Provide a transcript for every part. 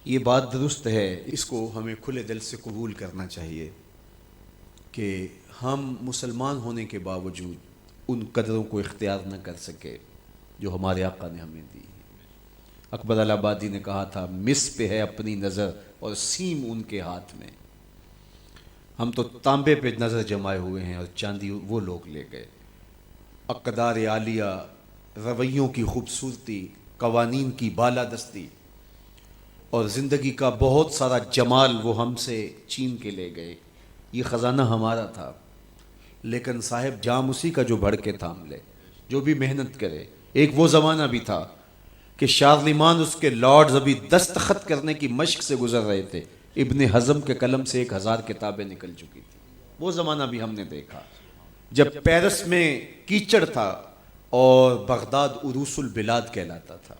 یہ بات درست ہے، اس کو ہمیں کھلے دل سے قبول کرنا چاہیے کہ ہم مسلمان ہونے کے باوجود ان قدروں کو اختیار نہ کر سکے جو ہمارے آقا نے ہمیں دی. اکبر الہآبادی نے کہا تھا مس پہ ہے اپنی نظر اور سیم ان کے ہاتھ میں. ہم تو تانبے پہ نظر جمائے ہوئے ہیں اور چاندی وہ لوگ لے گئے. اقدار عالیہ، رویوں کی خوبصورتی، قوانین کی بالادستی اور زندگی کا بہت سارا جمال وہ ہم سے چھین کے لے گئے. یہ خزانہ ہمارا تھا، لیکن صاحب جام اسی کا جو بڑھ کے تھام لے، جو بھی محنت کرے. ایک وہ زمانہ بھی تھا کہ شارلمان اس کے لارڈز ابھی دستخط کرنے کی مشق سے گزر رہے تھے. ابن حزم کے قلم سے 1000 کتابیں نکل چکی تھی. وہ زمانہ بھی ہم نے دیکھا جب پیرس میں کیچڑ تھا اور بغداد عروس البلاد کہلاتا تھا.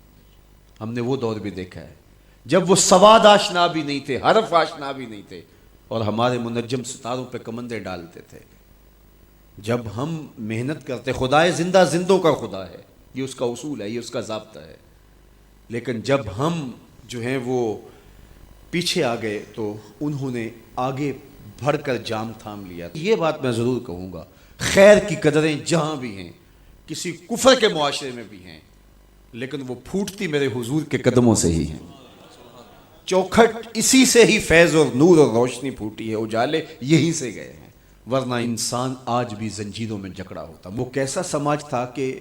ہم نے وہ دور بھی دیکھا ہے جب وہ سواد آشنا بھی نہیں تھے، حرف آشنا بھی نہیں تھے، اور ہمارے منجم ستاروں پہ کمندے ڈالتے تھے. جب ہم محنت کرتے، خدائے زندہ زندوں کا خدا ہے، یہ اس کا اصول ہے، یہ اس کا ضابطہ ہے. لیکن جب ہم جو ہیں وہ پیچھے آ گئے تو انہوں نے آگے بڑھ کر جام تھام لیا. یہ بات میں ضرور کہوں گا، خیر کی قدریں جہاں بھی ہیں، کسی کفر کے معاشرے میں بھی ہیں، لیکن وہ پھوٹتی میرے حضور کے قدموں سے ہی ہیں. چوکھٹ اسی سے ہی فیض اور نور اور روشنی پھوٹی ہے، اجالے یہیں سے گئے ہیں، ورنہ انسان آج بھی زنجیروں میں جکڑا ہوتا. وہ کیسا سماج تھا کہ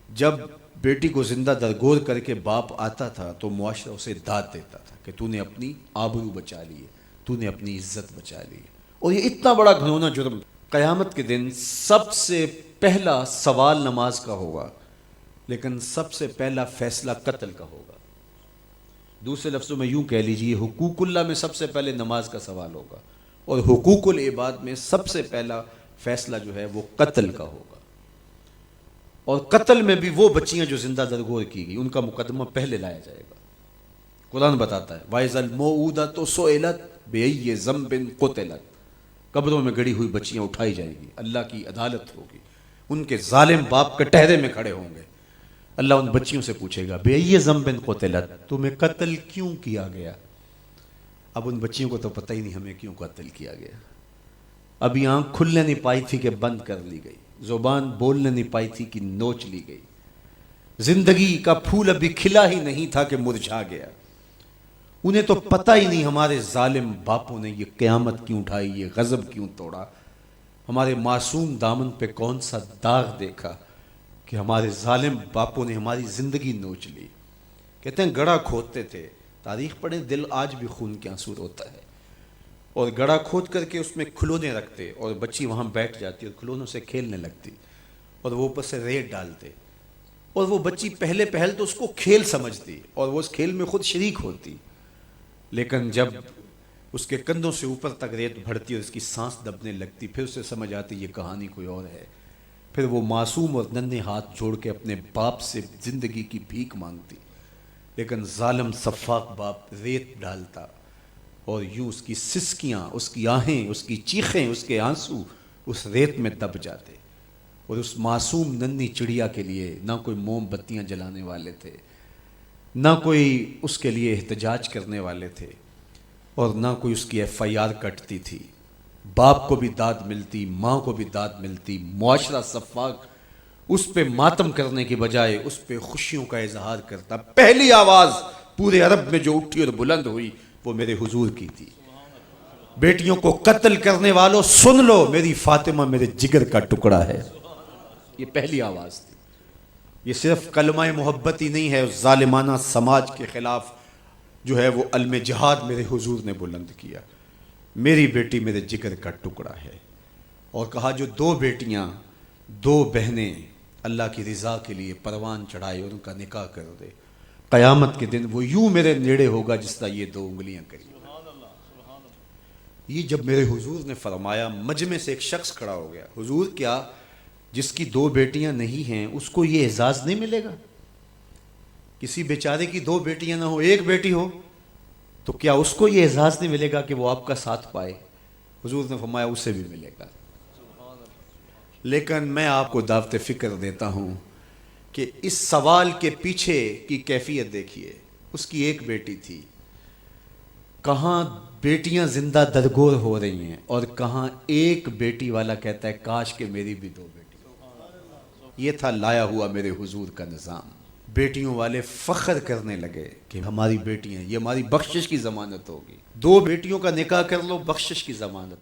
جب بیٹی کو زندہ درگور کر کے باپ آتا تھا تو معاشرہ اسے داد دیتا تھا کہ تو نے اپنی آبرو بچا لی ہے، تو نے اپنی عزت بچا لی ہے. اور یہ اتنا بڑا گھنونا جرم. قیامت کے دن سب سے پہلا سوال نماز کا ہوگا، لیکن سب سے پہلا فیصلہ قتل کا ہوگا. دوسرے لفظوں میں یوں کہہ لیجئے، حقوق اللہ میں سب سے پہلے نماز کا سوال ہوگا، اور حقوق العباد میں سب سے پہلا فیصلہ جو ہے وہ قتل کا ہوگا. اور قتل میں بھی وہ بچیاں جو زندہ درگور کی گئی، ان کا مقدمہ پہلے لایا جائے گا. قرآن بتاتا ہے وَإِذَا الْمَوْءُودَةُ سُئِلَتْ بِأَيِّ ذَنبٍ قُتِلَتْ. قبروں میں گڑی ہوئی بچیاں اٹھائی جائیں گی، اللہ کی عدالت ہوگی، ان کے ظالم باپ کٹہرے میں کھڑے ہوں گے. اللہ ان بچیوں سے پوچھے گا بِأَيِّ ذَنبٍ قُتِلَتْ، تمہیں قتل کیوں کیا گیا؟ اب ان بچیوں کو تو پتہ ہی نہیں ہمیں کیوں قتل کیا گیا. ابھی آنکھ کھلنے نہیں پائی تھی کہ بند کر لی گئی، زبان بولنے نہیں پائی تھی کہ نوچ لی گئی، زندگی کا پھول ابھی کھلا ہی نہیں تھا کہ مرجھا گیا. انہیں تو پتہ ہی نہیں ہمارے ظالم باپوں نے یہ قیامت کیوں اٹھائی، یہ غضب کیوں توڑا، ہمارے معصوم دامن پہ کون سا داغ دیکھا کہ ہمارے ظالم باپوں نے ہماری زندگی نوچ لی. کہتے ہیں گڑھا کھودتے تھے، تاریخ پڑھیں، دل آج بھی خون کے آنسو روتا ہے. اور گڑھا کھود کر کے اس میں کھلونے رکھتے اور بچی وہاں بیٹھ جاتی اور کھلونوں سے کھیلنے لگتی، اور وہ اوپر سے ریت ڈالتے، اور وہ بچی پہلے پہل تو اس کو کھیل سمجھتی اور وہ اس کھیل میں خود شریک ہوتی. لیکن جب اس کے کندھوں سے اوپر تک ریت بڑھتی اور اس کی سانس دبنے لگتی، پھر اسے سمجھ آتی یہ کہانی کوئی اور ہے. پھر وہ معصوم اور ننھے ہاتھ جوڑ کے اپنے باپ سے زندگی کی بھیک مانگتی، لیکن ظالم سفاک باپ ریت ڈالتا اور یوں اس کی سسکیاں، اس کی آہیں، اس کی چیخیں، اس کے آنسو اس ریت میں دب جاتے. اور اس معصوم ننھی چڑیا کے لیے نہ کوئی موم بتیاں جلانے والے تھے، نہ کوئی اس کے لیے احتجاج کرنے والے تھے، اور نہ کوئی اس کی FIR کٹتی تھی. باپ کو بھی داد ملتی، ماں کو بھی داد ملتی. معاشرہ صفاق اس پہ ماتم کرنے کی بجائے اس پہ خوشیوں کا اظہار کرتا. پہلی آواز پورے عرب میں جو اٹھی اور بلند ہوئی وہ میرے حضور کی تھی. بیٹیوں کو قتل کرنے والوں سن لو، میری فاطمہ میرے جگر کا ٹکڑا ہے. یہ پہلی آواز تھی. یہ صرف کلمہ محبت ہی نہیں ہے، اس ظالمانہ سماج کے خلاف جو ہے وہ علم جہاد میرے حضور نے بلند کیا. میری بیٹی میرے جگر کا ٹکڑا ہے. اور کہا جو 2 بیٹیاں، 2 بہنیں اللہ کی رضا کے لیے پروان چڑھائے اور ان کا نکاح کر دے، قیامت کے دن وہ یوں میرے نیڑے ہوگا جس طرح یہ 2 انگلیاں کری. یہ جب میرے حضور نے فرمایا، مجمع سے ایک شخص کھڑا ہو گیا. حضور کیا جس کی 2 بیٹیاں نہیں ہیں اس کو یہ اعزاز نہیں ملے گا؟ کسی بیچارے کی 2 بیٹیاں نہ ہو، 1 بیٹی ہو، تو کیا اس کو یہ اعزاز نہیں ملے گا کہ وہ آپ کا ساتھ پائے؟ حضور نے فرمایا اسے بھی ملے گا. لیکن میں آپ کو دعوت فکر دیتا ہوں کہ اس سوال کے پیچھے کی کیفیت دیکھیے. اس کی 1 بیٹی تھی، کہاں بیٹیاں زندہ درگور ہو رہی ہیں اور کہاں ایک بیٹی والا کہتا ہے کاش کہ میری بھی 2 بیٹی۔ یہ تھا لایا ہوا میرے حضور کا نظام۔ بیٹیوں والے فخر کرنے لگے کہ ہماری بیٹیاں، یہ ہماری بخشش کی ضمانت ہوگی، 2 بیٹیوں کا نکاح کر لو، بخشش کی ضمانت۔